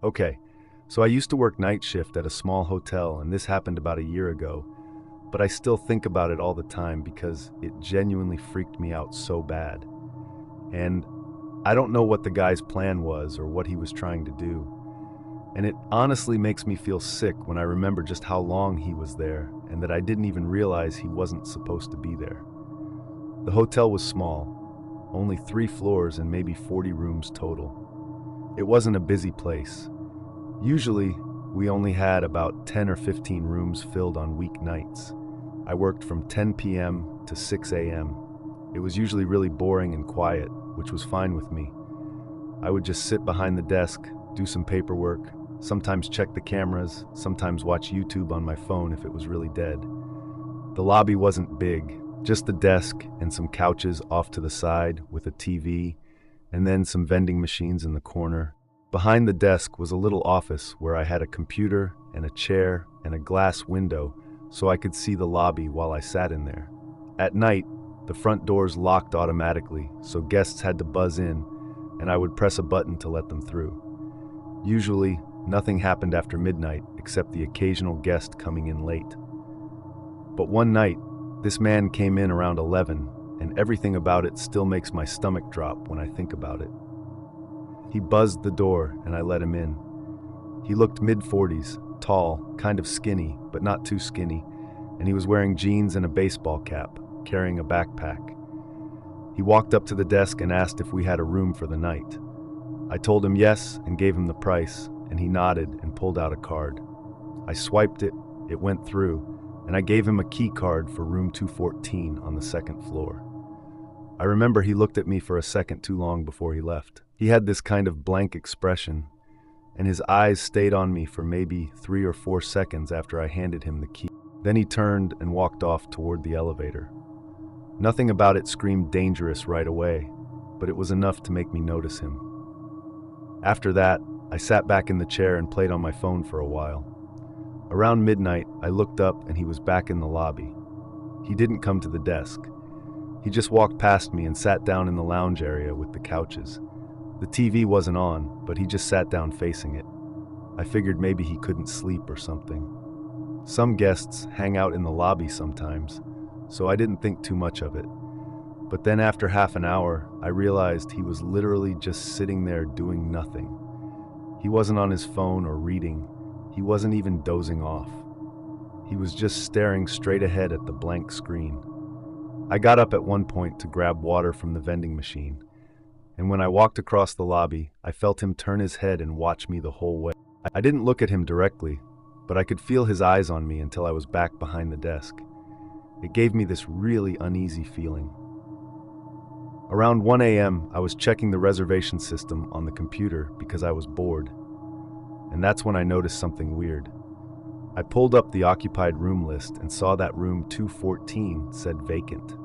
Okay, so I used to work night shift at a small hotel, and this happened about a year ago, but I still think about it all the time because it genuinely freaked me out so bad. And I don't know what the guy's plan was or what he was trying to do. And it honestly makes me feel sick when I remember just how long he was there and that I didn't even realize he wasn't supposed to be there. The hotel was small, only 3 floors and maybe 40 rooms total. It wasn't a busy place. Usually, we only had about 10 or 15 rooms filled on weeknights. I worked from 10 p.m. to 6 a.m. It was usually really boring and quiet, which was fine with me. I would just sit behind the desk, do some paperwork, sometimes check the cameras, sometimes watch YouTube on my phone if it was really dead. The lobby wasn't big, just the desk and some couches off to the side with a TV, and then some vending machines in the corner. Behind the desk was a little office where I had a computer and a chair and a glass window so I could see the lobby while I sat in there. At night, the front doors locked automatically, so guests had to buzz in, and I would press a button to let them through. Usually, nothing happened after midnight except the occasional guest coming in late. But one night, this man came in around 11, and everything about it still makes my stomach drop when I think about it. He buzzed the door, and I let him in. He looked mid-40s, tall, kind of skinny, but not too skinny, and he was wearing jeans and a baseball cap, carrying a backpack. He walked up to the desk and asked if we had a room for the night. I told him yes and gave him the price, and he nodded and pulled out a card. I swiped it, it went through, and I gave him a key card for room 214 on the second floor. I remember he looked at me for a second too long before he left. He had this kind of blank expression, and his eyes stayed on me for maybe 3 or 4 seconds after I handed him the key. Then he turned and walked off toward the elevator. Nothing about it screamed dangerous right away, but it was enough to make me notice him. After that, I sat back in the chair and played on my phone for a while. Around midnight, I looked up and he was back in the lobby. He didn't come to the desk. He just walked past me and sat down in the lounge area with the couches. The TV wasn't on, but he just sat down facing it. I figured maybe he couldn't sleep or something. Some guests hang out in the lobby sometimes, so I didn't think too much of it. But then after half an hour, I realized he was literally just sitting there doing nothing. He wasn't on his phone or reading. He wasn't even dozing off. He was just staring straight ahead at the blank screen. I got up at one point to grab water from the vending machine, and when I walked across the lobby, I felt him turn his head and watch me the whole way. I didn't look at him directly, but I could feel his eyes on me until I was back behind the desk. It gave me this really uneasy feeling. Around 1 a.m., I was checking the reservation system on the computer because I was bored, and that's when I noticed something weird. I pulled up the occupied room list and saw that room 214 said vacant.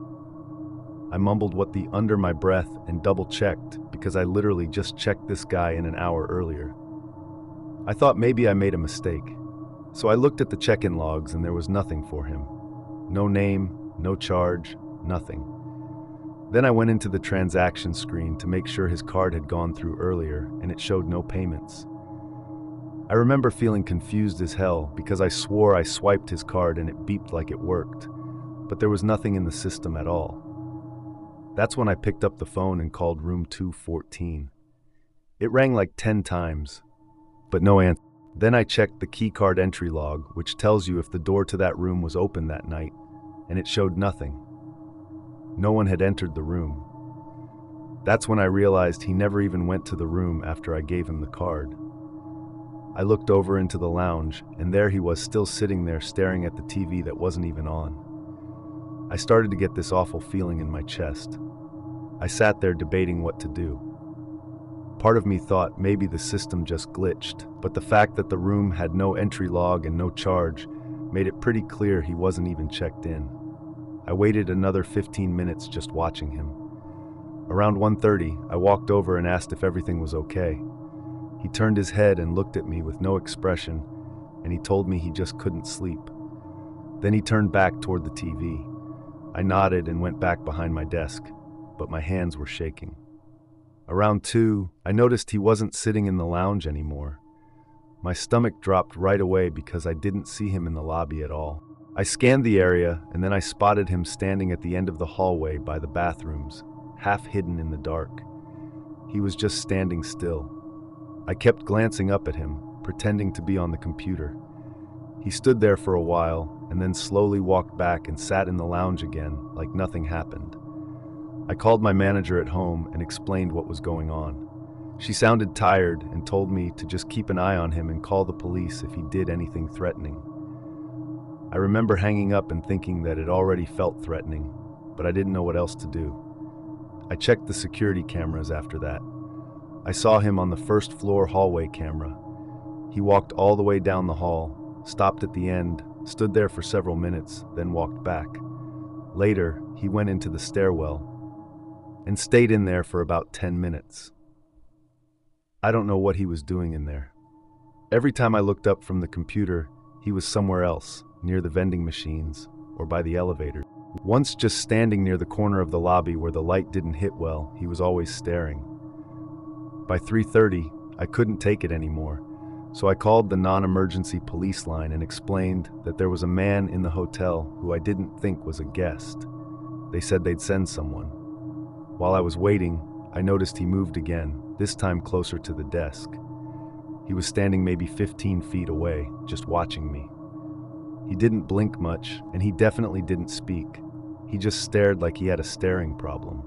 I mumbled what the under my breath and double-checked because I literally just checked this guy in an hour earlier. I thought maybe I made a mistake, so I looked at the check-in logs and there was nothing for him. No name, no charge, nothing. Then I went into the transaction screen to make sure his card had gone through earlier and it showed no payments. I remember feeling confused as hell because I swore I swiped his card and it beeped like it worked, but there was nothing in the system at all. That's when I picked up the phone and called room 214. It rang like 10 times, but no answer. Then I checked the keycard entry log, which tells you if the door to that room was open that night, and it showed nothing. No one had entered the room. That's when I realized he never even went to the room after I gave him the card. I looked over into the lounge, and there he was still sitting there staring at the TV that wasn't even on. I started to get this awful feeling in my chest. I sat there debating what to do. Part of me thought maybe the system just glitched, but the fact that the room had no entry log and no charge made it pretty clear he wasn't even checked in. I waited another 15 minutes just watching him. Around 1:30, I walked over and asked if everything was okay. He turned his head and looked at me with no expression, and he told me he just couldn't sleep. Then he turned back toward the TV. I nodded and went back behind my desk, but my hands were shaking. Around 2, I noticed he wasn't sitting in the lounge anymore. My stomach dropped right away because I didn't see him in the lobby at all. I scanned the area, and then I spotted him standing at the end of the hallway by the bathrooms, half hidden in the dark. He was just standing still. I kept glancing up at him, pretending to be on the computer. He stood there for a while, and then slowly walked back and sat in the lounge again, like nothing happened. I called my manager at home and explained what was going on. She sounded tired and told me to just keep an eye on him and call the police if he did anything threatening. I remember hanging up and thinking that it already felt threatening, but I didn't know what else to do. I checked the security cameras after that. I saw him on the first floor hallway camera. He walked all the way down the hall, stopped at the end, stood there for several minutes, then walked back. Later, he went into the stairwell and stayed in there for about 10 minutes. I don't know what he was doing in there. Every time I looked up from the computer, he was somewhere else, near the vending machines or by the elevator. Once just standing near the corner of the lobby where the light didn't hit well, he was always staring. By 3:30, I couldn't take it anymore, so I called the non-emergency police line and explained that there was a man in the hotel who I didn't think was a guest. They said they'd send someone. While I was waiting, I noticed he moved again, this time closer to the desk. He was standing maybe 15 feet away, just watching me. He didn't blink much, and he definitely didn't speak. He just stared like he had a staring problem.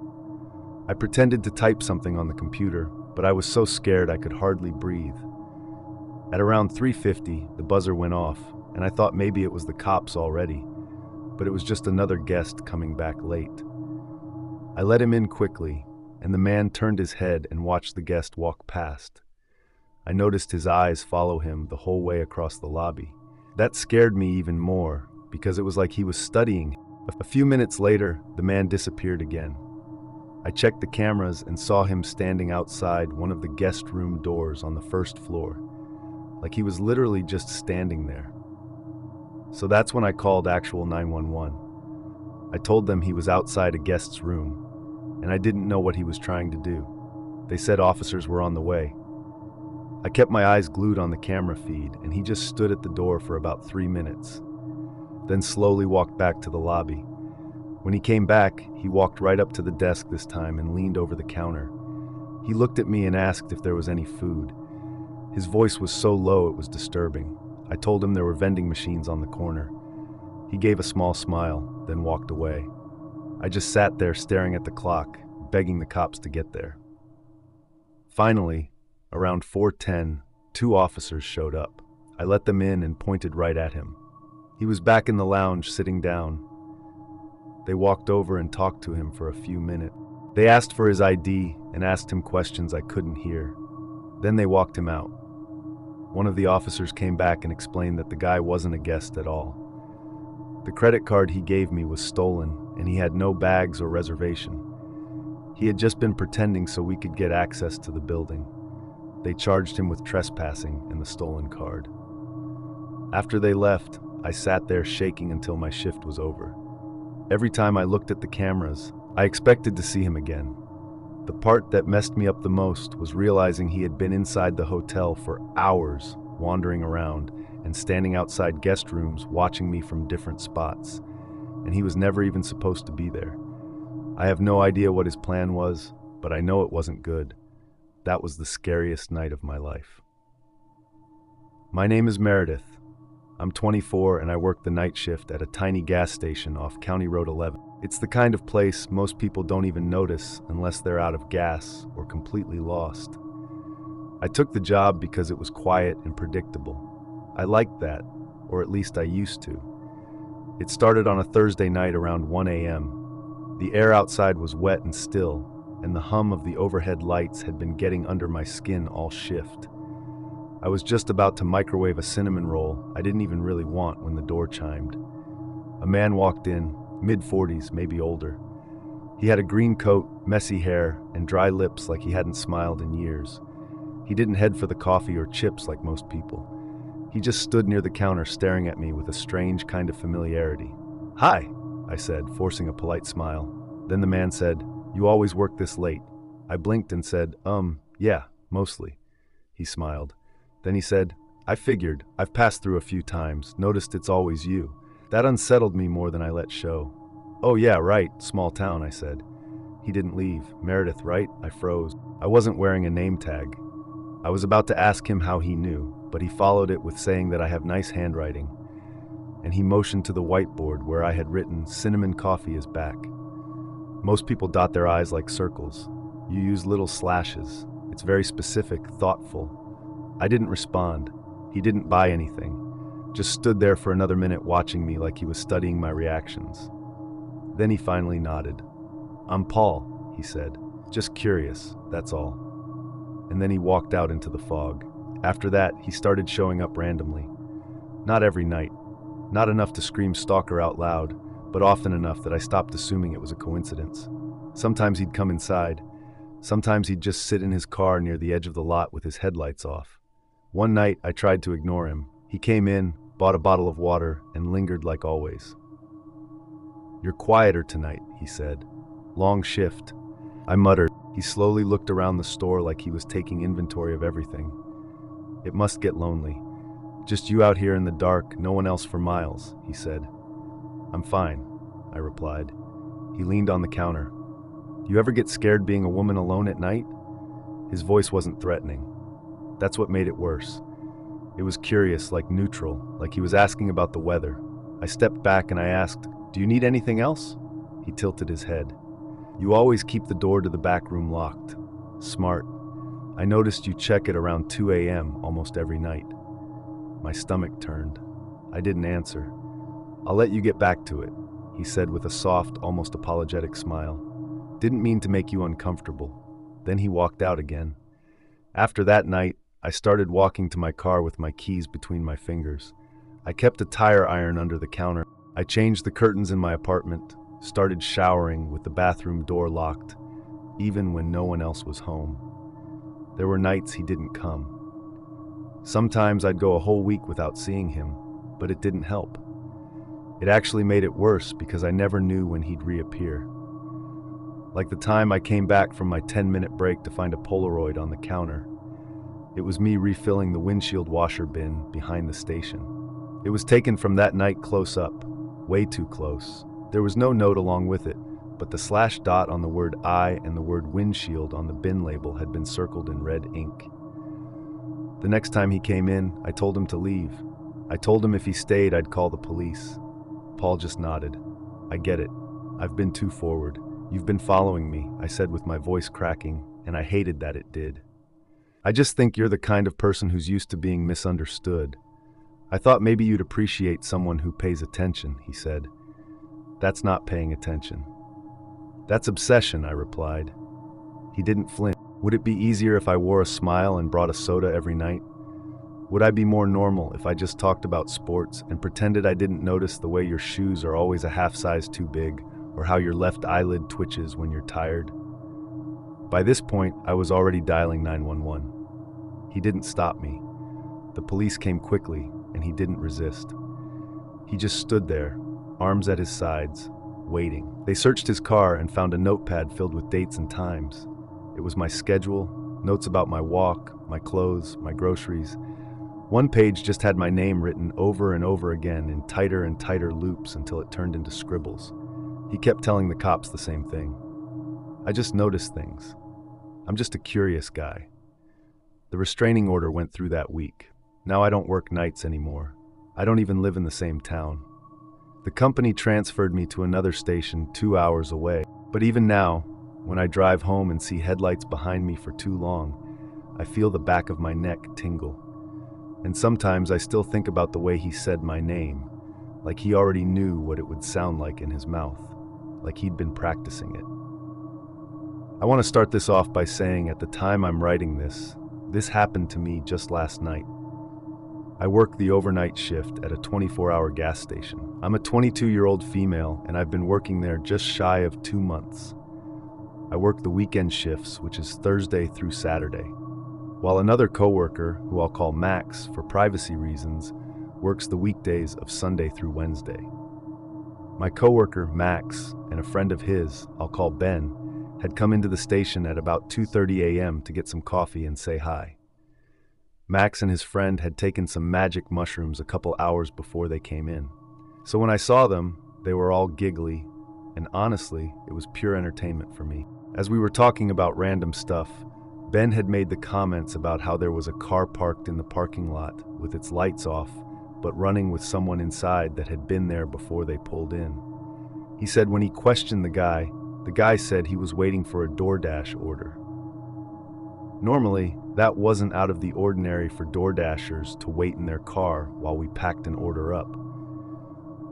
I pretended to type something on the computer, but I was so scared I could hardly breathe. At around 3:50, the buzzer went off, and I thought maybe it was the cops already, but it was just another guest coming back late. I let him in quickly, and the man turned his head and watched the guest walk past. I noticed his eyes follow him the whole way across the lobby. That scared me even more, because it was like he was studying. A few minutes later, the man disappeared again. I checked the cameras and saw him standing outside one of the guest room doors on the first floor, like he was literally just standing there. So that's when I called actual 911. I told them he was outside a guest's room, and I didn't know what he was trying to do. They said officers were on the way. I kept my eyes glued on the camera feed, and he just stood at the door for about 3 minutes, then slowly walked back to the lobby. When he came back, he walked right up to the desk this time and leaned over the counter. He looked at me and asked if there was any food. His voice was so low it was disturbing. I told him there were vending machines on the corner. He gave a small smile, then walked away. I just sat there staring at the clock, begging the cops to get there. Finally, around 4:10, 2 officers showed up. I let them in and pointed right at him. He was back in the lounge, sitting down. They walked over and talked to him for a few minutes. They asked for his ID and asked him questions I couldn't hear. Then they walked him out. One of the officers came back and explained that the guy wasn't a guest at all. The credit card he gave me was stolen, and he had no bags or reservation. He had just been pretending so we could get access to the building. They charged him with trespassing and the stolen card. After they left, I sat there shaking until my shift was over. Every time I looked at the cameras, I expected to see him again. The part that messed me up the most was realizing he had been inside the hotel for hours, wandering around and standing outside guest rooms watching me from different spots, and he was never even supposed to be there. I have no idea what his plan was, but I know it wasn't good. That was the scariest night of my life. My name is Meredith. I'm 24 and I work the night shift at a tiny gas station off County Road 11. It's the kind of place most people don't even notice unless they're out of gas or completely lost. I took the job because it was quiet and predictable. I liked that, or at least I used to. It started on a Thursday night around 1 a.m. The air outside was wet and still, and the hum of the overhead lights had been getting under my skin all shift. I was just about to microwave a cinnamon roll I didn't even really want when the door chimed. A man walked in, mid-40s, maybe older. He had a green coat, messy hair, and dry lips like he hadn't smiled in years. He didn't head for the coffee or chips like most people. He just stood near the counter staring at me with a strange kind of familiarity. "Hi," I said, forcing a polite smile. Then the man said, "You always work this late." I blinked and said, Yeah, mostly." He smiled. Then he said, I figured. I've passed through a few times, noticed it's always you. That unsettled me more than I let show. Oh yeah, right, small town, I said. He didn't leave. Meredith, right? I froze. I wasn't wearing a name tag. I was about to ask him how he knew, but he followed it with saying that I have nice handwriting. And he motioned to the whiteboard where I had written, "Cinnamon coffee is back." Most people dot their I's like circles. You use little slashes. It's very specific, thoughtful. I didn't respond. He didn't buy anything. Just stood there for another minute watching me like he was studying my reactions. Then he finally nodded. "I'm Paul," he said. "Just curious, that's all." And then he walked out into the fog. After that, he started showing up randomly. Not every night. Not enough to scream stalker out loud, but often enough that I stopped assuming it was a coincidence. Sometimes he'd come inside. Sometimes he'd just sit in his car near the edge of the lot with his headlights off. One night, I tried to ignore him. He came in, bought a bottle of water, and lingered like always. "You're quieter tonight," he said. "Long shift." I muttered. He slowly looked around the store like he was taking inventory of everything. "It must get lonely. Just you out here in the dark, no one else for miles," he said. "I'm fine," I replied. He leaned on the counter. "You ever get scared being a woman alone at night?" His voice wasn't threatening. That's what made it worse. It was curious, like neutral, like he was asking about the weather. I stepped back and I asked, "Do you need anything else?" He tilted his head. "You always keep the door to the back room locked." "Smart. I noticed you check it around 2 a.m. almost every night." My stomach turned. I didn't answer. "I'll let you get back to it," he said with a soft, almost apologetic smile. "Didn't mean to make you uncomfortable." Then he walked out again. After that night, I started walking to my car with my keys between my fingers. I kept a tire iron under the counter. I changed the curtains in my apartment, started showering with the bathroom door locked, even when no one else was home. There were nights he didn't come. Sometimes I'd go a whole week without seeing him, but it didn't help. It actually made it worse because I never knew when he'd reappear. Like the time I came back from my 10-minute break to find a Polaroid on the counter. It was me refilling the windshield washer bin behind the station. It was taken from that night close up, way too close. There was no note along with it, but the slash dot on the word "I" and the word "windshield" on the bin label had been circled in red ink. The next time he came in, I told him to leave. I told him if he stayed, I'd call the police. Paul just nodded. "I get it. I've been too forward. You've been following me," I said with my voice cracking, and I hated that it did. "I just think you're the kind of person who's used to being misunderstood. I thought maybe you'd appreciate someone who pays attention," he said. "That's not paying attention." "That's obsession," I replied. He didn't flinch. "Would it be easier if I wore a smile and brought a soda every night? Would I be more normal if I just talked about sports and pretended I didn't notice the way your shoes are always a half size too big, or how your left eyelid twitches when you're tired?" By this point, I was already dialing 911. He didn't stop me. The police came quickly, and he didn't resist. He just stood there, arms at his sides, waiting. They searched his car and found a notepad filled with dates and times. It was my schedule, notes about my walk, my clothes, my groceries. One page just had my name written over and over again in tighter and tighter loops until it turned into scribbles. He kept telling the cops the same thing. "I just notice things. I'm just a curious guy." The restraining order went through that week. Now I don't work nights anymore. I don't even live in the same town. The company transferred me to another station 2 hours away. But even now, when I drive home and see headlights behind me for too long, I feel the back of my neck tingle. And sometimes I still think about the way he said my name, like he already knew what it would sound like in his mouth, like he'd been practicing it. I want to start this off by saying at the time I'm writing this happened to me just last night. I work the overnight shift at a 24-hour gas station. I'm a 22-year-old female, and I've been working there just shy of 2 months. I work the weekend shifts, which is Thursday through Saturday, while another coworker, who I'll call Max for privacy reasons, works the weekdays of Sunday through Wednesday. My coworker, Max, and a friend of his, I'll call Ben, had come into the station at about 2:30 a.m. to get some coffee and say hi. Max and his friend had taken some magic mushrooms a couple hours before they came in. So when I saw them, they were all giggly, and honestly, it was pure entertainment for me. As we were talking about random stuff, Ben had made the comments about how there was a car parked in the parking lot with its lights off, but running with someone inside that had been there before they pulled in. He said when he questioned the guy said he was waiting for a DoorDash order. Normally, that wasn't out of the ordinary for DoorDashers to wait in their car while we packed an order up.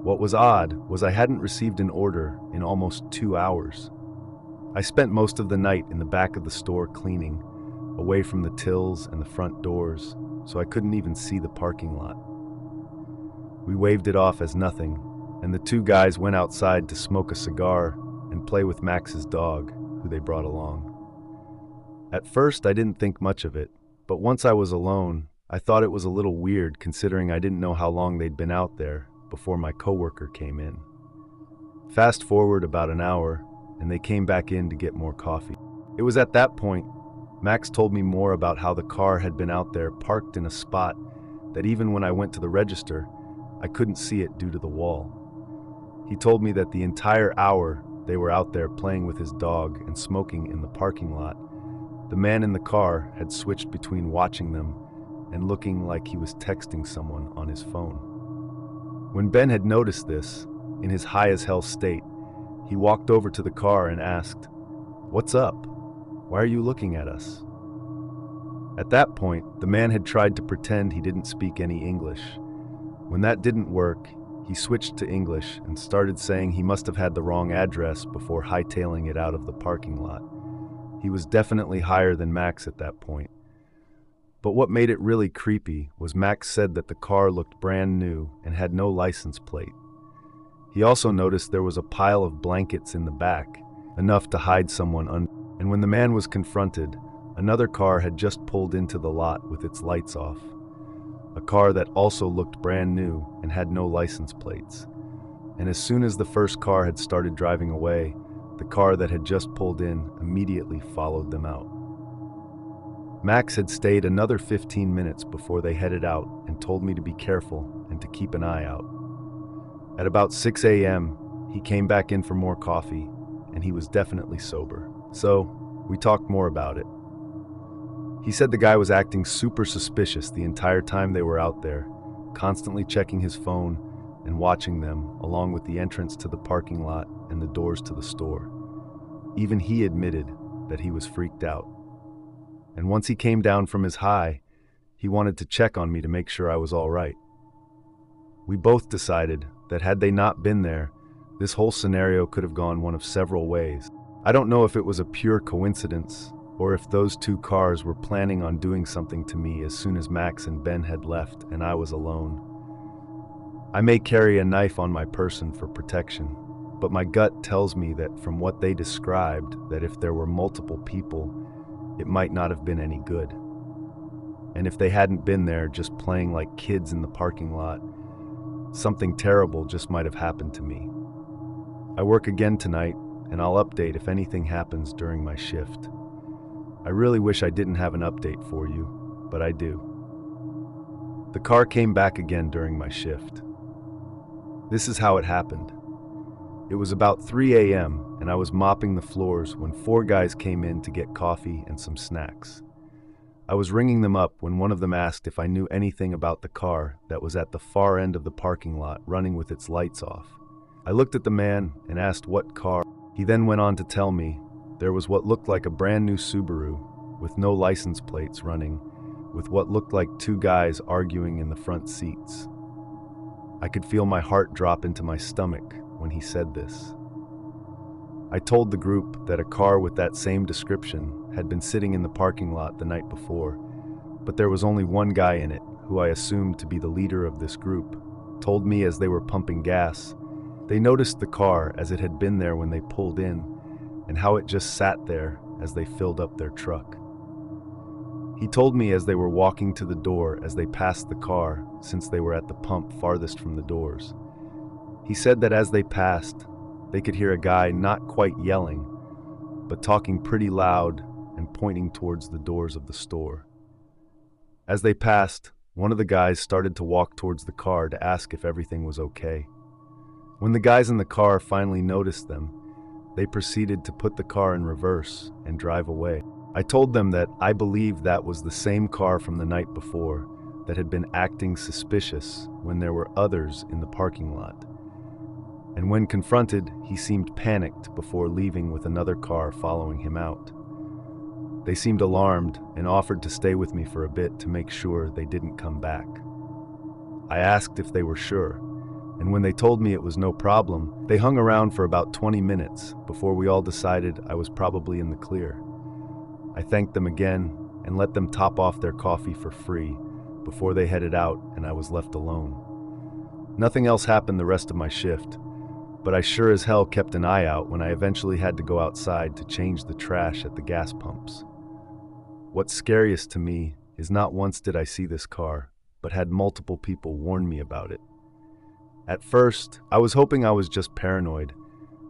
What was odd was I hadn't received an order in almost 2 hours. I spent most of the night in the back of the store cleaning, away from the tills and the front doors, so I couldn't even see the parking lot. We waved it off as nothing, and the two guys went outside to smoke a cigar and play with Max's dog, who they brought along. At first, I didn't think much of it, but once I was alone, I thought it was a little weird considering I didn't know how long they'd been out there before my coworker came in. Fast forward about an hour, and they came back in to get more coffee. It was at that point, Max told me more about how the car had been out there parked in a spot that even when I went to the register, I couldn't see it due to the wall. He told me that the entire hour they were out there playing with his dog and smoking in the parking lot, the man in the car had switched between watching them and looking like he was texting someone on his phone. When Ben had noticed this, in his high-as-hell state, he walked over to the car and asked, "What's up? Why are you looking at us?" At that point, the man had tried to pretend he didn't speak any English. When that didn't work, he switched to English and started saying he must have had the wrong address before hightailing it out of the parking lot. He was definitely higher than Max at that point. But what made it really creepy was Max said that the car looked brand new and had no license plate. He also noticed there was a pile of blankets in the back, enough to hide someone under. And when the man was confronted, another car had just pulled into the lot with its lights off. A car that also looked brand new and had no license plates. And as soon as the first car had started driving away, the car that had just pulled in immediately followed them out. Max had stayed another 15 minutes before they headed out and told me to be careful and to keep an eye out. At about 6 a.m., he came back in for more coffee, and he was definitely sober. So, we talked more about it. He said the guy was acting super suspicious the entire time they were out there, constantly checking his phone and watching them, along with the entrance to the parking lot and the doors to the store. Even he admitted that he was freaked out. And once he came down from his high, he wanted to check on me to make sure I was all right. We both decided that had they not been there, this whole scenario could have gone one of several ways. I don't know if it was a pure coincidence or if those two cars were planning on doing something to me as soon as Max and Ben had left and I was alone. I may carry a knife on my person for protection, but my gut tells me that from what they described, that if there were multiple people, it might not have been any good. And if they hadn't been there just playing like kids in the parking lot, something terrible just might have happened to me. I work again tonight, and I'll update if anything happens during my shift. I really wish I didn't have an update for you, but I do. The car came back again during my shift. This is how it happened. It was about 3 a.m., and I was mopping the floors when 4 guys came in to get coffee and some snacks. I was ringing them up when one of them asked if I knew anything about the car that was at the far end of the parking lot running with its lights off. I looked at the man and asked what car. He then went on to tell me there was what looked like a brand new Subaru with no license plates running, with what looked like 2 guys arguing in the front seats. I could feel my heart drop into my stomach when he said this. I told the group that a car with that same description had been sitting in the parking lot the night before, but there was only one guy in it, who I assumed to be the leader of this group, told me as they were pumping gas, they noticed the car as it had been there when they pulled in, and how it just sat there as they filled up their truck. He told me as they were walking to the door as they passed the car, since they were at the pump farthest from the doors. He said that as they passed, they could hear a guy not quite yelling, but talking pretty loud and pointing towards the doors of the store. As they passed, one of the guys started to walk towards the car to ask if everything was okay. When the guys in the car finally noticed them, they proceeded to put the car in reverse and drive away. I told them that I believed that was the same car from the night before that had been acting suspicious when there were others in the parking lot. And when confronted, he seemed panicked before leaving with another car following him out. They seemed alarmed and offered to stay with me for a bit to make sure they didn't come back. I asked if they were sure, and when they told me it was no problem, they hung around for about 20 minutes before we all decided I was probably in the clear. I thanked them again and let them top off their coffee for free before they headed out and I was left alone. Nothing else happened the rest of my shift, but I sure as hell kept an eye out when I eventually had to go outside to change the trash at the gas pumps. What's scariest to me is not once did I see this car, but had multiple people warn me about it. At first, I was hoping I was just paranoid,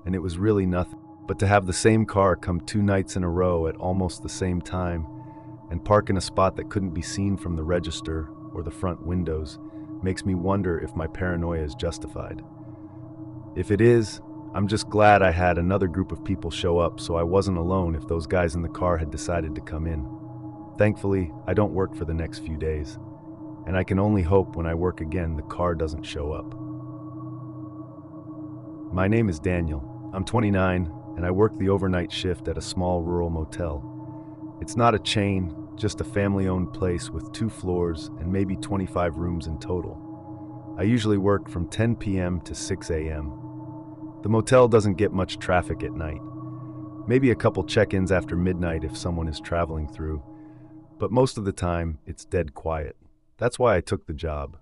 and it was really nothing. But to have the same car come 2 nights in a row at almost the same time and park in a spot that couldn't be seen from the register or the front windows makes me wonder if my paranoia is justified. If it is, I'm just glad I had another group of people show up so I wasn't alone if those guys in the car had decided to come in. Thankfully, I don't work for the next few days, and I can only hope when I work again the car doesn't show up. My name is Daniel. I'm 29, and I work the overnight shift at a small rural motel. It's not a chain, just a family-owned place with 2 floors and maybe 25 rooms in total. I usually work from 10 p.m. to 6 a.m. The motel doesn't get much traffic at night. Maybe a couple check-ins after midnight if someone is traveling through, but most of the time, it's dead quiet. That's why I took the job.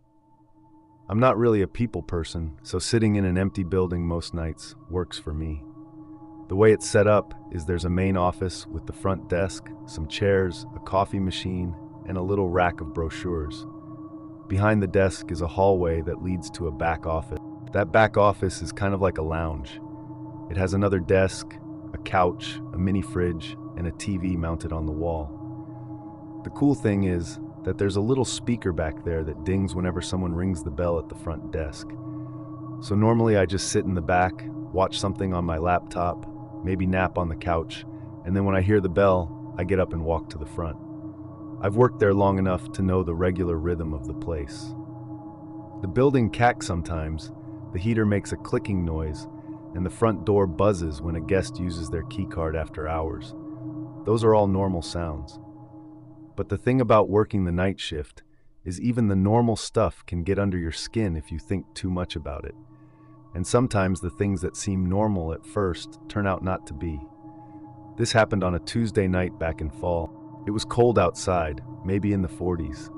I'm not really a people person, so sitting in an empty building most nights works for me. The way it's set up is there's a main office with the front desk, some chairs, a coffee machine, and a little rack of brochures. Behind the desk is a hallway that leads to a back office. That back office is kind of like a lounge. It has another desk, a couch, a mini fridge, and a TV mounted on the wall. The cool thing is that there's a little speaker back there that dings whenever someone rings the bell at the front desk. So normally I just sit in the back, watch something on my laptop, maybe nap on the couch, and then when I hear the bell, I get up and walk to the front. I've worked there long enough to know the regular rhythm of the place. The building cacks sometimes, the heater makes a clicking noise, and the front door buzzes when a guest uses their keycard after hours. Those are all normal sounds. But the thing about working the night shift is even the normal stuff can get under your skin if you think too much about it. And sometimes the things that seem normal at first turn out not to be. This happened on a Tuesday night back in fall. It was cold outside, maybe in the 40s,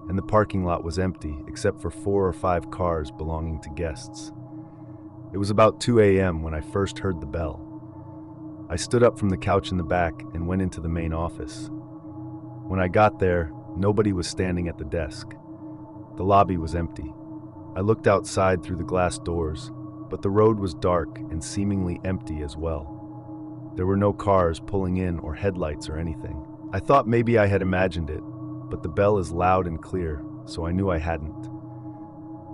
and the parking lot was empty except for 4 or 5 cars belonging to guests. It was about 2 a.m. when I first heard the bell. I stood up from the couch in the back and went into the main office. When I got there, nobody was standing at the desk. The lobby was empty. I looked outside through the glass doors, but the road was dark and seemingly empty as well. There were no cars pulling in or headlights or anything. I thought maybe I had imagined it, but the bell is loud and clear, so I knew I hadn't.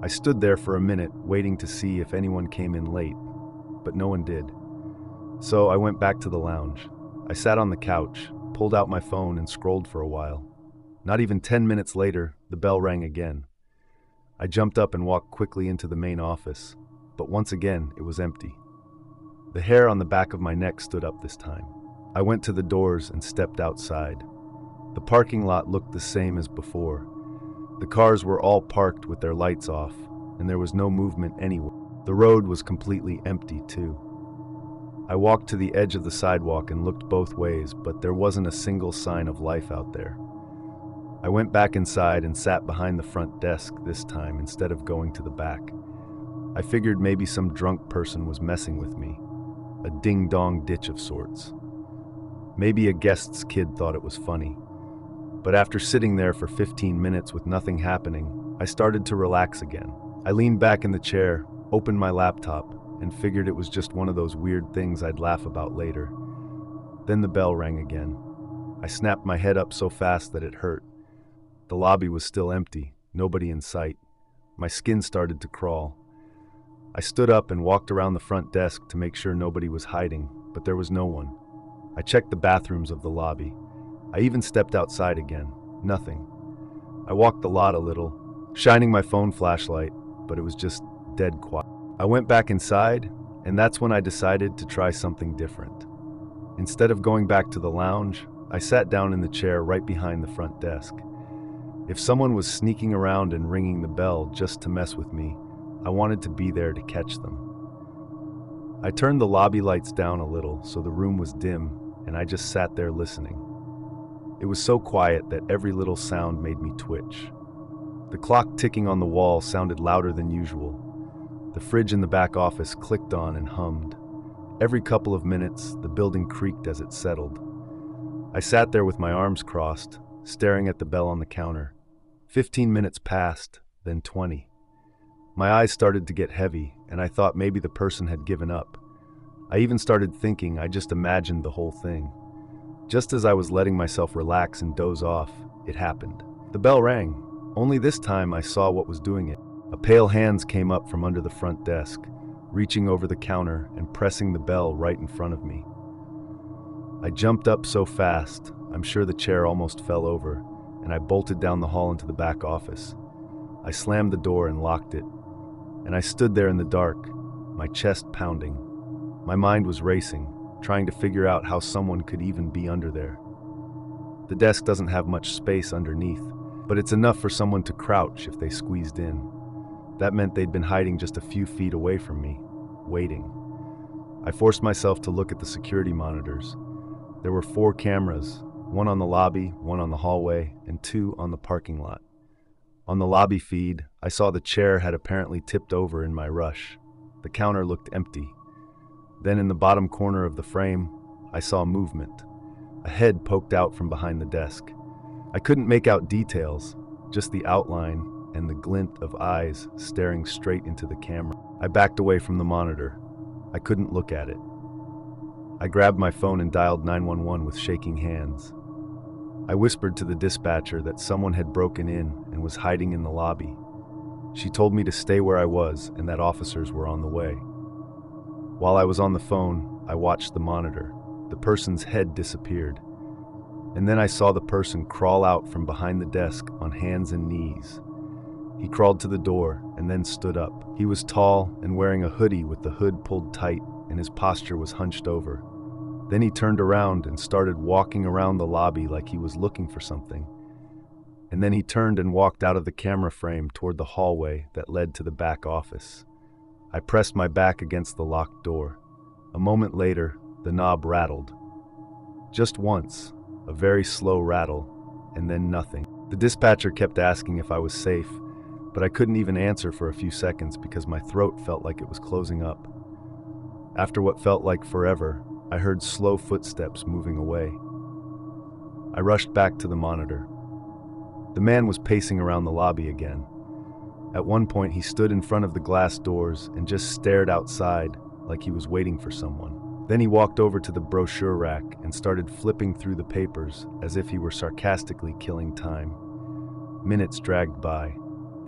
I stood there for a minute waiting to see if anyone came in late, but no one did. So I went back to the lounge. I sat on the couch, pulled out my phone and scrolled for a while. Not even 10 minutes later, the bell rang again. I jumped up and walked quickly into the main office, but once again, it was empty. The hair on the back of my neck stood up this time. I went to the doors and stepped outside. The parking lot looked the same as before. The cars were all parked with their lights off, and there was no movement anywhere. The road was completely empty, too. I walked to the edge of the sidewalk and looked both ways, but there wasn't a single sign of life out there. I went back inside and sat behind the front desk this time instead of going to the back. I figured maybe some drunk person was messing with me, a ding-dong ditch of sorts. Maybe a guest's kid thought it was funny. But after sitting there for 15 minutes with nothing happening, I started to relax again. I leaned back in the chair, opened my laptop, and figured it was just one of those weird things I'd laugh about later. Then the bell rang again. I snapped my head up so fast that it hurt. The lobby was still empty, nobody in sight. My skin started to crawl. I stood up and walked around the front desk to make sure nobody was hiding, but there was no one. I checked the bathrooms of the lobby. I even stepped outside again. Nothing. I walked the lot a little, shining my phone flashlight, but it was just dead quiet. I went back inside, and that's when I decided to try something different. Instead of going back to the lounge, I sat down in the chair right behind the front desk. If someone was sneaking around and ringing the bell just to mess with me, I wanted to be there to catch them. I turned the lobby lights down a little so the room was dim, and I just sat there listening. It was so quiet that every little sound made me twitch. The clock ticking on the wall sounded louder than usual. The fridge in the back office clicked on and hummed. Every couple of minutes, the building creaked as it settled. I sat there with my arms crossed, staring at the bell on the counter. 15 minutes passed, then 20. My eyes started to get heavy, and I thought maybe the person had given up. I even started thinking I just imagined the whole thing. Just as I was letting myself relax and doze off, it happened. The bell rang. Only this time I saw what was doing it. A pale hand came up from under the front desk, reaching over the counter and pressing the bell right in front of me. I jumped up so fast, I'm sure the chair almost fell over, and I bolted down the hall into the back office. I slammed the door and locked it, and I stood there in the dark, my chest pounding. My mind was racing, trying to figure out how someone could even be under there. The desk doesn't have much space underneath, but it's enough for someone to crouch if they squeezed in. That meant they'd been hiding just a few feet away from me, waiting. I forced myself to look at the security monitors. There were 4 cameras, one on the lobby, one on the hallway, and 2 on the parking lot. On the lobby feed, I saw the chair had apparently tipped over in my rush. The counter looked empty. Then in the bottom corner of the frame, I saw movement. A head poked out from behind the desk. I couldn't make out details, just the outline and the glint of eyes staring straight into the camera. I backed away from the monitor. I couldn't look at it. I grabbed my phone and dialed 911 with shaking hands. I whispered to the dispatcher that someone had broken in and was hiding in the lobby. She told me to stay where I was and that officers were on the way. While I was on the phone, I watched the monitor. The person's head disappeared. And then I saw the person crawl out from behind the desk on hands and knees. He crawled to the door and then stood up. He was tall and wearing a hoodie with the hood pulled tight, and his posture was hunched over. Then he turned around and started walking around the lobby like he was looking for something. And then he turned and walked out of the camera frame toward the hallway that led to the back office. I pressed my back against the locked door. A moment later, the knob rattled. Just once, a very slow rattle, and then nothing. The dispatcher kept asking if I was safe, but I couldn't even answer for a few seconds because my throat felt like it was closing up. After what felt like forever, I heard slow footsteps moving away. I rushed back to the monitor. The man was pacing around the lobby again. At one point, he stood in front of the glass doors and just stared outside like he was waiting for someone. Then he walked over to the brochure rack and started flipping through the papers as if he were sarcastically killing time. Minutes dragged by.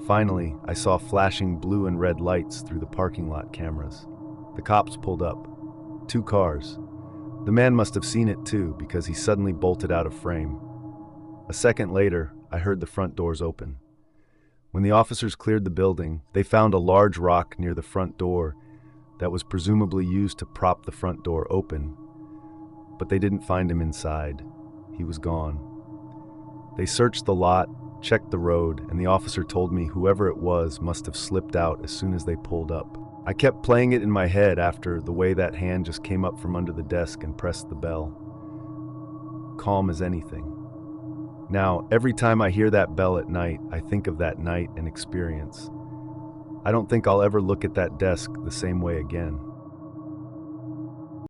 Finally, I saw flashing blue and red lights through the parking lot cameras. The cops pulled up. 2 cars. The man must have seen it too because he suddenly bolted out of frame. A second later, I heard the front doors open. When the officers cleared the building, they found a large rock near the front door that was presumably used to prop the front door open, but they didn't find him inside. He was gone. They searched the lot, checked the road, and the officer told me whoever it was must have slipped out as soon as they pulled up. I kept playing it in my head after the way that hand just came up from under the desk and pressed the bell. Calm as anything. Now, every time I hear that bell at night, I think of that night and experience. I don't think I'll ever look at that desk the same way again.